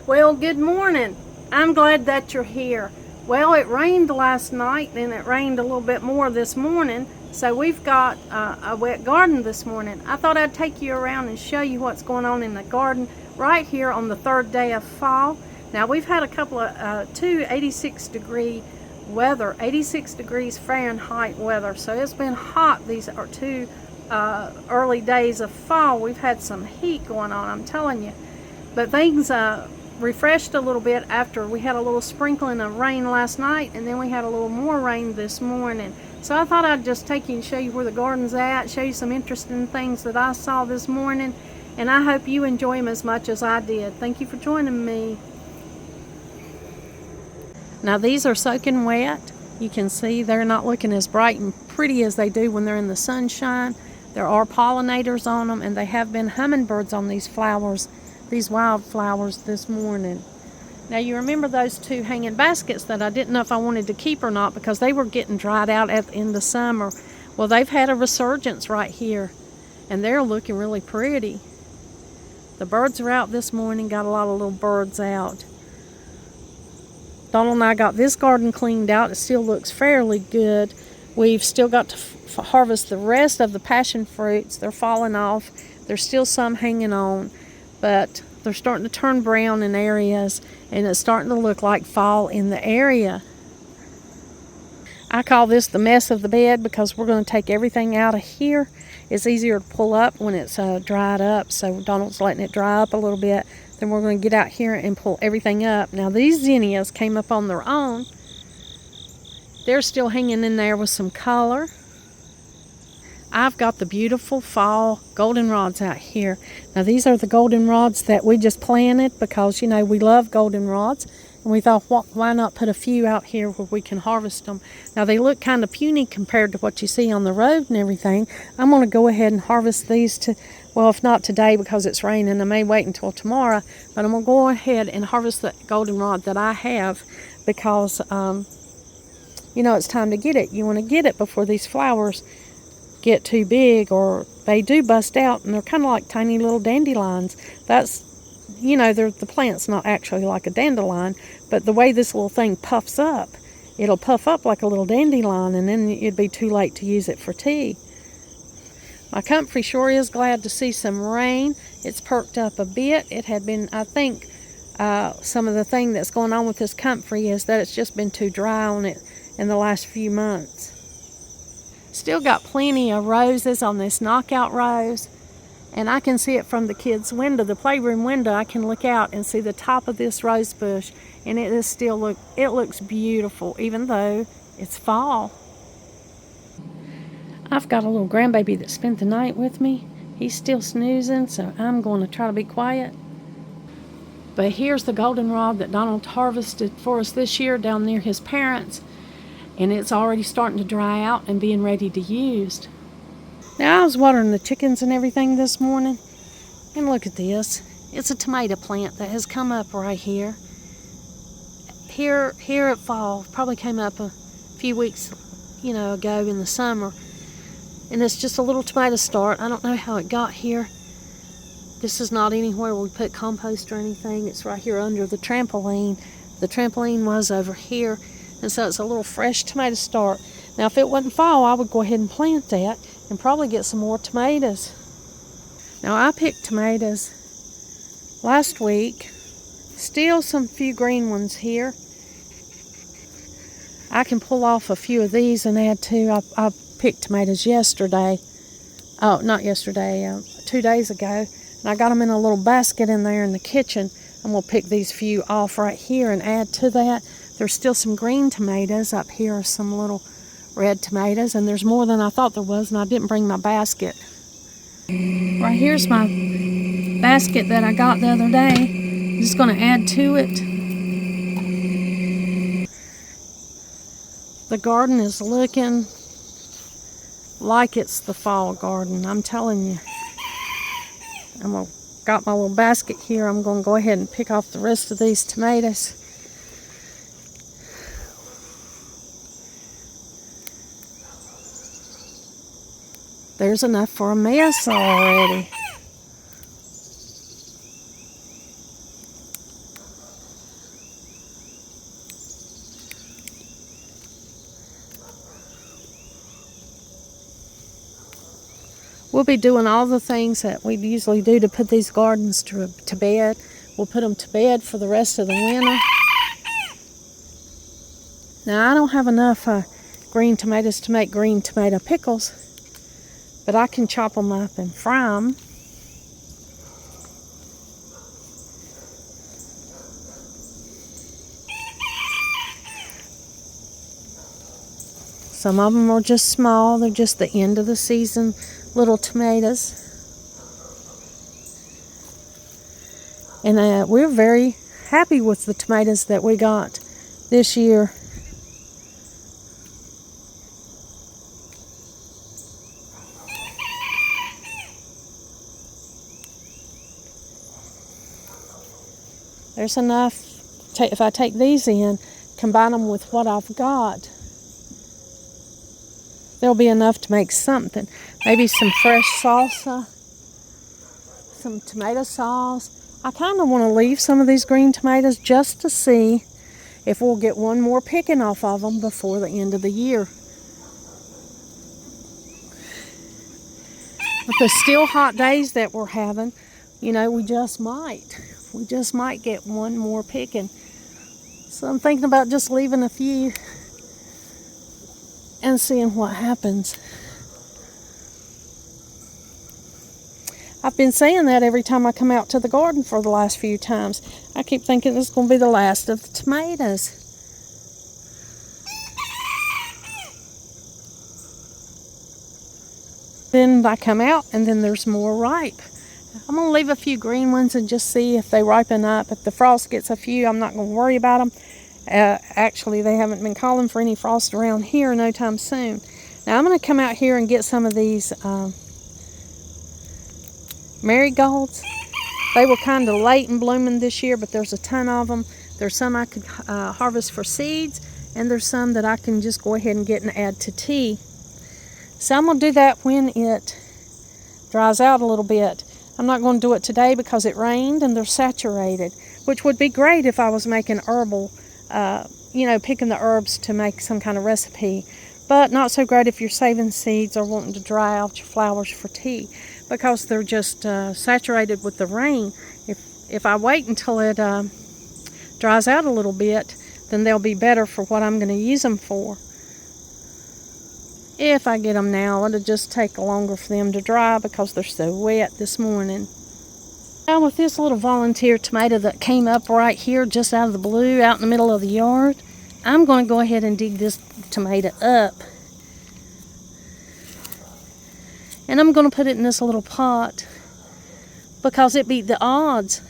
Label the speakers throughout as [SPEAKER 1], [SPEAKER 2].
[SPEAKER 1] Well, good morning. I'm glad that you're here. Well, it rained last night and it rained a little bit more this morning, so we've got a wet garden this morning. I thought I'd take you around and show you what's going on in the garden right here on the third day of fall. Now, we've had a couple of two 86-degree weather, 86 degrees Fahrenheit weather, so it's been hot these are two early days of fall. We've had some heat going on, I'm telling you. But things refreshed a little bit after we had a little sprinkling of rain last night, and then we had a little more rain this morning. So I thought I'd just take you and show you where the garden's at, show you some interesting things that I saw this morning, and I hope you enjoy them as much as I did. Thank you for joining me. Now these are soaking wet. You can see they're not looking as bright and pretty as they do when they're in the sunshine. There are pollinators on them, and they have been hummingbirds on these flowers, these wildflowers this morning. Now you remember those two hanging baskets that I didn't know if I wanted to keep or not because they were getting dried out at the end of summer. Well, they've had a resurgence right here, and they're looking really pretty. The birds are out this morning, got a lot of little birds out. Donald and I got this garden cleaned out. It still looks fairly good. We've still got to harvest the rest of the passion fruits. They're falling off. There's still some hanging on, but they're starting to turn brown in areas, and it's starting to look like fall in the area. I call this the mess of the bed because we're going to take everything out of here. It's easier to pull up when it's dried up, so Donald's letting it dry up a little bit. Then we're going to get out here and pull everything up. Now these zinnias came up on their own. They're still hanging in there with some color. I've got the beautiful fall goldenrods out here. Now these are the goldenrods that we just planted because, you know, we love goldenrods. And we thought, why not put a few out here where we can harvest them. Now they look kind of puny compared to what you see on the road and everything. I'm going to go ahead and harvest these well, if not today because it's raining, I may wait until tomorrow. But I'm going to go ahead and harvest the goldenrod that I have because, you know, it's time to get it. You want to get it before these flowers get too big, or they do bust out, and they're kind of like tiny little dandelions. That's, you know, the plant's not actually like a dandelion, but the way this little thing puffs up, it'll puff up like a little dandelion, and then it'd be too late to use it for tea. My comfrey sure is glad to see some rain. It's perked up a bit. It had been, I think, some of the thing that's going on with this comfrey is that it's just been too dry on it in the last few months. Still got plenty of roses on this knockout rose, and I can see it from the kids' window, the playroom window. I can look out and see the top of this rose bush, and it looks beautiful even though it's fall. I've got a little grandbaby that spent the night with me. He's still snoozing, so I'm going to try to be quiet. But here's the goldenrod that Donald harvested for us this year down near his parents'. And it's already starting to dry out and being ready to use. Now I was watering the chickens and everything this morning, and look at this. It's a tomato plant that has come up right here. Here at fall, probably came up a few weeks, you know, ago in the summer. And it's just a little tomato start. I don't know how it got here. This is not anywhere we put compost or anything. It's right here under the trampoline. The trampoline was over here. And so it's a little fresh tomato start. Now if it wasn't fall, I would go ahead and plant that and probably get some more tomatoes. Now I picked tomatoes last week. Still some few green ones here. I can pull off a few of these and add to. I picked tomatoes yesterday. Oh, not yesterday, 2 days ago. And I got them in a little basket in there in the kitchen. I'm going to pick these few off right here and add to that. There's still some green tomatoes. Up here are some little red tomatoes, and there's more than I thought there was, and I didn't bring my basket. Right here's my basket that I got the other day. I'm just going to add to it. The garden is looking like it's the fall garden, I'm telling you. Got my little basket here. I'm going to go ahead and pick off the rest of these tomatoes. There's enough for a mess already. we'll be doing all the things that we usually do to put these gardens to bed. We'll put them to bed for the rest of the winter. Now, I don't have enough green tomatoes to make green tomato pickles, but I can chop them up and fry them. Some of them are just small. They're just the end of the season little tomatoes. And we're very happy with the tomatoes that we got this year. There's enough. If I take these in, combine them with what I've got, there'll be enough to make something. Maybe some fresh salsa, some tomato sauce. I kind of want to leave some of these green tomatoes just to see if we'll get one more picking off of them before the end of the year. With the still hot days that we're having, you know, we just might get one more picking. So I'm thinking about just leaving a few and seeing what happens. I've been saying that every time I come out to the garden for the last few times. I keep thinking this is going to be the last of the tomatoes. Then I come out and then there's more ripe. I'm going to leave a few green ones and just see if they ripen up. If the frost gets a few, I'm not going to worry about them. Actually, they haven't been calling for any frost around here no time soon. Now I'm going to come out here and get some of these marigolds. They were kind of late in blooming this year, but there's a ton of them. There's some I could harvest for seeds, and there's some that I can just go ahead and get and add to tea. So I'm going to do that when it dries out a little bit. I'm not going to do it today because it rained and they're saturated, which would be great if I was making herbal, picking the herbs to make some kind of recipe. But not so great if you're saving seeds or wanting to dry out your flowers for tea, because they're just saturated with the rain. If I wait until it dries out a little bit, then they'll be better for what I'm going to use them for. If I get them now, it'll just take longer for them to dry because they're so wet this morning. Now with this little volunteer tomato that came up right here just out of the blue, out in the middle of the yard, I'm going to go ahead and dig this tomato up. And I'm going to put it in this little pot because it beat the odds.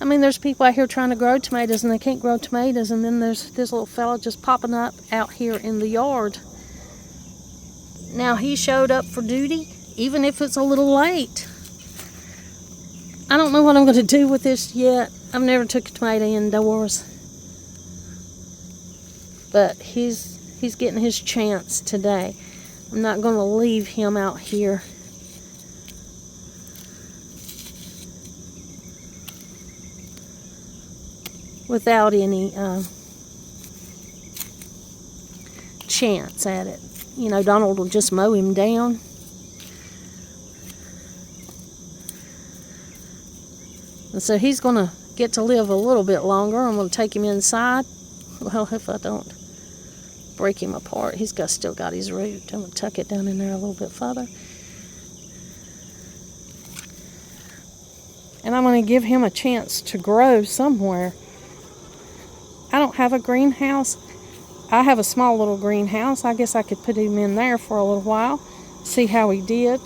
[SPEAKER 1] I mean, there's people out here trying to grow tomatoes and they can't grow tomatoes, and then there's this little fella just popping up out here in the yard. Now, he showed up for duty, even if it's a little late. I don't know what I'm going to do with this yet. I've never took a tomato indoors. But he's getting his chance today. I'm not going to leave him out here. Without any chance at it. You know, Donald will just mow him down. And so he's going to get to live a little bit longer. I'm going to take him inside. Well, if I don't break him apart, he's still got his root. I'm going to tuck it down in there a little bit further. And I'm going to give him a chance to grow somewhere. I don't have a greenhouse. I have a small little greenhouse. I guess I could put him in there for a little while, see how he did.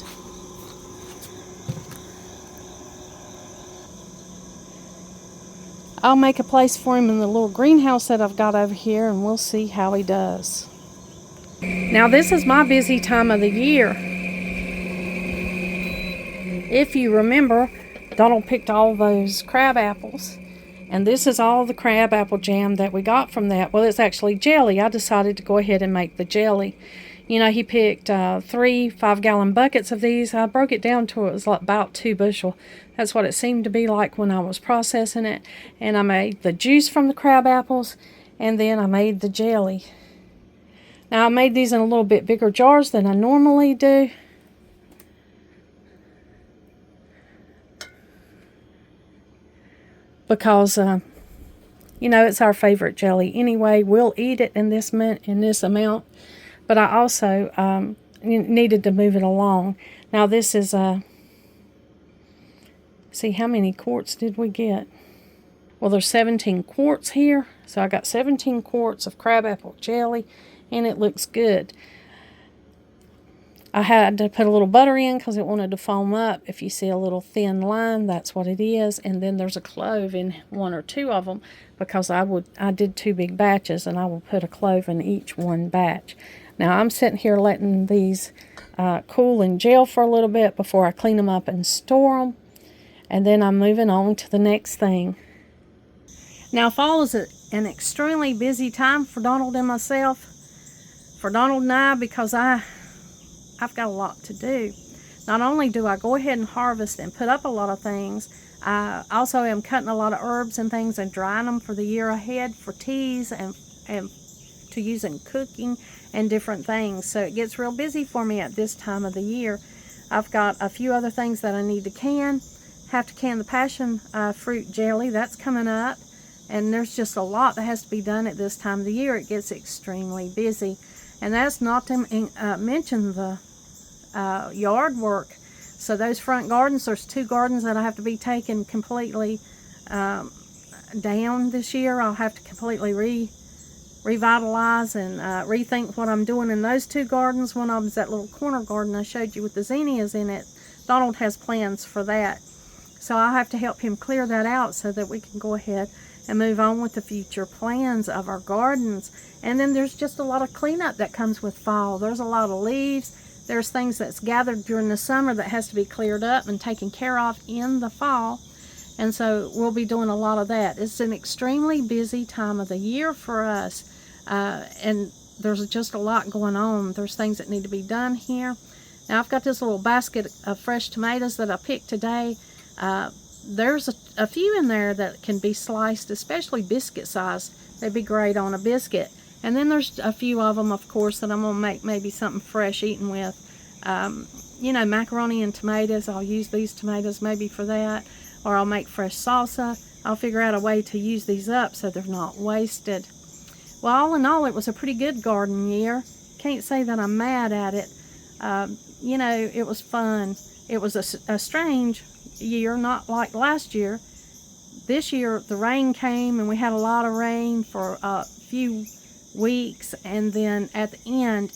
[SPEAKER 1] I'll make a place for him in the little greenhouse that I've got over here, and we'll see how he does. Now, this is my busy time of the year. If you remember, Donald picked all those crab apples. And this is all the crab apple jam that we got from that. Well, it's actually jelly. I decided to go ahead and make the jelly. You know, he picked 3 5-gallon buckets of these. I broke it down to it was like about 2 bushel. That's what it seemed to be like when I was processing it. And I made the juice from the crab apples, and then I made the jelly. Now, I made these in a little bit bigger jars than I normally do. because you know, it's our favorite jelly anyway. We'll eat it in this amount, but I also needed to move it along. Now this is see, how many quarts did we get? Well, there's 17 quarts here, so I got 17 quarts of crabapple jelly, and it looks good. I had to put a little butter in because it wanted to foam up. If you see a little thin line, that's what it is. And then there's a clove in one or two of them because I did 2 big batches, and I will put a clove in each one batch. Now I'm sitting here letting these cool and gel for a little bit before I clean them up and store them. And then I'm moving on to the next thing. Now fall is an extremely busy time for Donald and myself. For Donald and I, because I've got a lot to do. Not only do I go ahead and harvest and put up a lot of things, I also am cutting a lot of herbs and things and drying them for the year ahead for teas and to use in cooking and different things. So it gets real busy for me at this time of the year. I've got a few other things that I need to can. Have to can the passion fruit jelly. That's coming up. And there's just a lot that has to be done at this time of the year. It gets extremely busy. And that's not to mention the yard work. So those front gardens, there's 2 gardens that I have to be taken completely down this year. I'll have to completely revitalize and rethink what I'm doing in those 2 gardens. One of them's that little corner garden I showed you with the zinnias in it. Donald has plans for that. So I'll have to help him clear that out so that we can go ahead and move on with the future plans of our gardens. And then there's just a lot of cleanup that comes with fall. There's a lot of leaves. There's things that's gathered during the summer that has to be cleared up and taken care of in the fall. And so we'll be doing a lot of that. It's an extremely busy time of the year for us. And there's just a lot going on. There's things that need to be done here. Now I've got this little basket of fresh tomatoes that I picked today. There's a few in there that can be sliced, especially biscuit size. They'd be great on a biscuit. And then there's a few of them, of course, that I'm going to make maybe something fresh eating with. You know, macaroni and tomatoes. I'll use these tomatoes maybe for that. Or I'll make fresh salsa. I'll figure out a way to use these up so they're not wasted. Well, all in all, it was a pretty good garden year. Can't say that I'm mad at it. You know, it was fun. It was a strange year, not like last year. This year the rain came and we had a lot of rain for a few weeks, and then at the end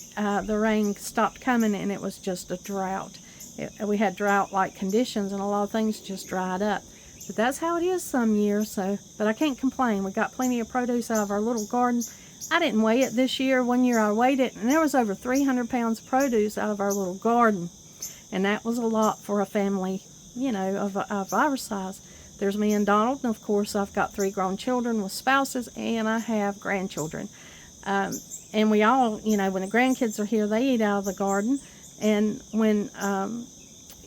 [SPEAKER 1] the rain stopped coming and it was just a drought. We had drought-like conditions and a lot of things just dried up. But that's how it is some years. But I can't complain. We got plenty of produce out of our little garden. I didn't weigh it this year. One year I weighed it and there was over 300 pounds of produce out of our little garden. And that was a lot for a family, you know, of our size. There's me and Donald, and of course I've got 3 grown children with spouses, and I have grandchildren. And we all, you know, when the grandkids are here, they eat out of the garden. And when,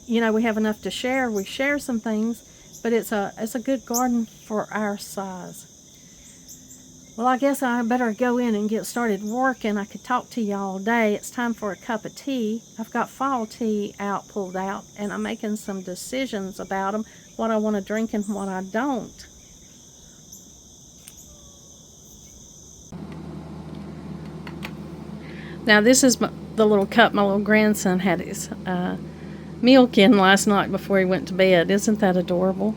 [SPEAKER 1] you know, we have enough to share, we share some things, but it's a good garden for our size. Well, I guess I better go in and get started working. I could talk to you all day. It's time for a cup of tea. I've got fall tea pulled out, and I'm making some decisions about them, what I want to drink and what I don't. Now this is the little cup my little grandson had his milk in last night before he went to bed. Isn't that adorable?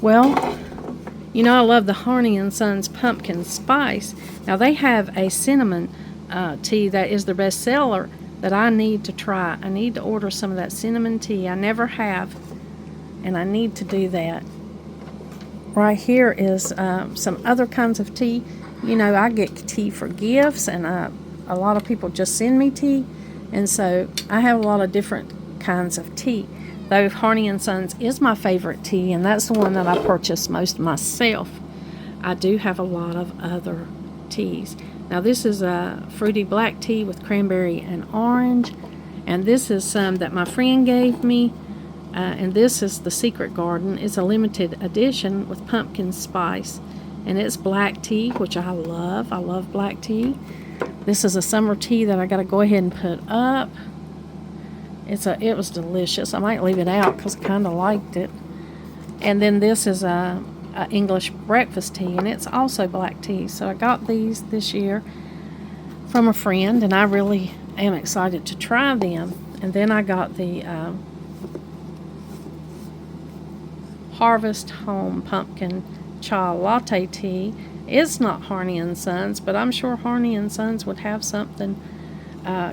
[SPEAKER 1] Well, you know, I love the Harney & Sons pumpkin spice. Now they have a cinnamon tea that is their best seller that I need to try. I need to order some of that cinnamon tea. I never have, and I need to do that. Right here is some other kinds of tea. You know, I get tea for gifts, and a lot of people just send me tea, and so I have a lot of different kinds of tea. Though Harney & Sons is my favorite tea, and that's the one that I purchase most myself. I do have a lot of other teas. Now this is a fruity black tea with cranberry and orange, and this is some that my friend gave me, and this is the Secret Garden. It's a limited edition with pumpkin spice, and it's black tea, which I love. I love black tea. This is a summer tea that I got to go ahead and put up. It was delicious. I might leave it out because I kind of liked it. And then this is a English breakfast tea, and it's also black tea. So I got these this year from a friend, and I really am excited to try them. And then I got the Harvest Home Pumpkin Chai Latte Tea. It's not Harney & Sons, but I'm sure Harney & Sons would have something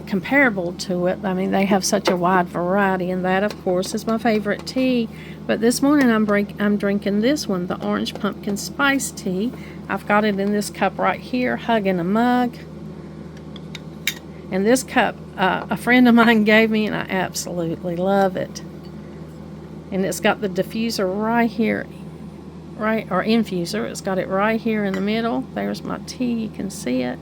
[SPEAKER 1] comparable to it. I mean, they have such a wide variety, and that, of course, is my favorite tea. But this morning I'm drinking this one, the Orange Pumpkin Spice Tea. I've got it in this cup right here, hugging a mug. And this cup, a friend of mine gave me, and I absolutely love it. And it's got the diffuser right here, or infuser. It's got it right here in the middle. There's my tea. You can see it.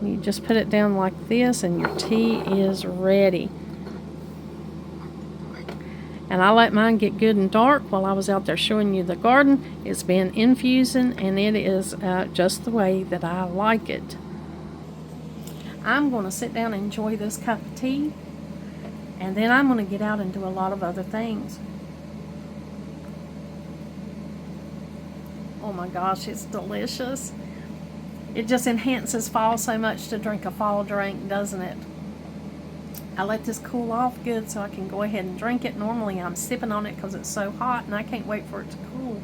[SPEAKER 1] You just put it down like this, and your tea is ready. And I let mine get good and dark while I was out there showing you the garden. It's been infusing, and it is just the way that I like it. I'm going to sit down and enjoy this cup of tea, and then I'm going to get out and do a lot of other things. Oh my gosh, it's delicious. It just enhances fall so much to drink a fall drink, doesn't it? I let this cool off good so I can go ahead and drink it. Normally I'm sipping on it because it's so hot, and I can't wait for it to cool.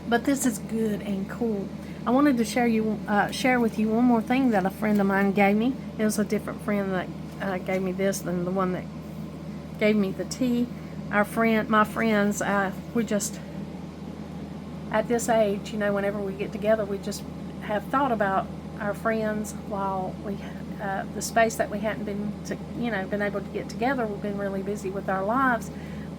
[SPEAKER 1] But this is good and cool. I wanted to share with you one more thing that a friend of mine gave me. It was a different friend that gave me this than the one that gave me the tea. My friends, we're just at this age, you know, whenever we get together, we just have thought about our friends while we the space that we hadn't been able to get together. We've been really busy with our lives.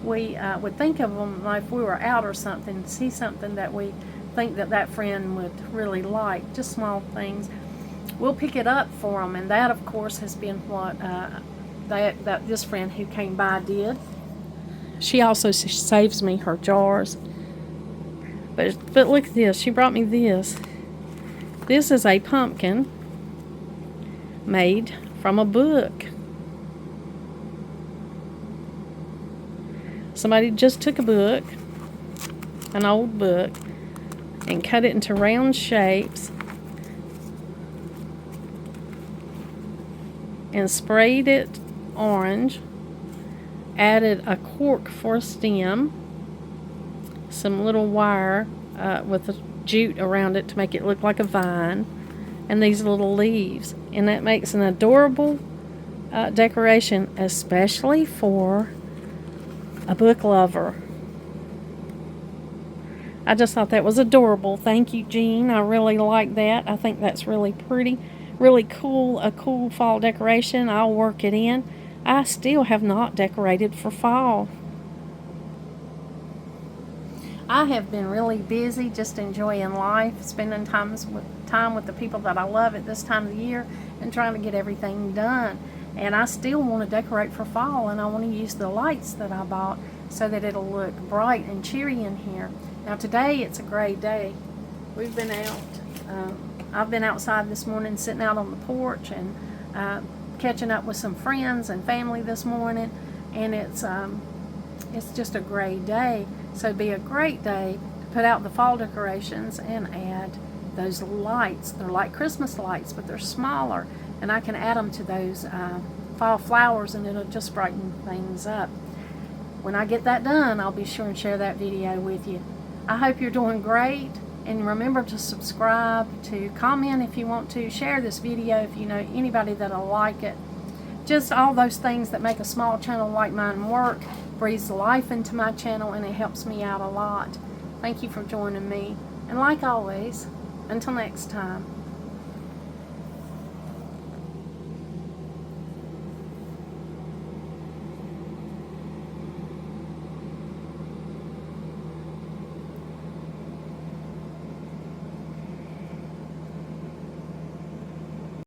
[SPEAKER 1] We would think of them like if we were out or something, see something that we think that friend would really like, just small things. We'll pick it up for them, and that, of course, has been what that this friend who came by did. She also saves me her jars. But look at this. She brought me this. This is a pumpkin made from a book. Somebody just took a book, an old book, and cut it into round shapes and sprayed it orange, added a cork for a stem, some little wire with a jute around it to make it look like a vine, and these little leaves, and that makes an adorable decoration, especially for a book lover. I just thought that was adorable. Thank you, Jean. I really like that. I think that's really pretty, really cool, a cool fall decoration. I'll work it in. I still have not decorated for fall. I have been really busy just enjoying life, spending time with the people that I love at this time of the year, and trying to get everything done. And I still want to decorate for fall, and I want to use the lights that I bought so that it'll look bright and cheery in here. Now today it's a great day. We've been out, I've been outside this morning sitting out on the porch and catching up with some friends and family this morning, and it's just a great day. So it'd be a great day to put out the fall decorations and add those lights. They're like Christmas lights, but they're smaller, and I can add them to those fall flowers, and it'll just brighten things up. When I get that done, I'll be sure and share that video with you. I hope you're doing great, and remember to subscribe, to comment if you want to, share this video if you know anybody that'll like it. Just all those things that make a small channel like mine work, breathes life into my channel, and it helps me out a lot. Thank you for joining me, and like always, until next time.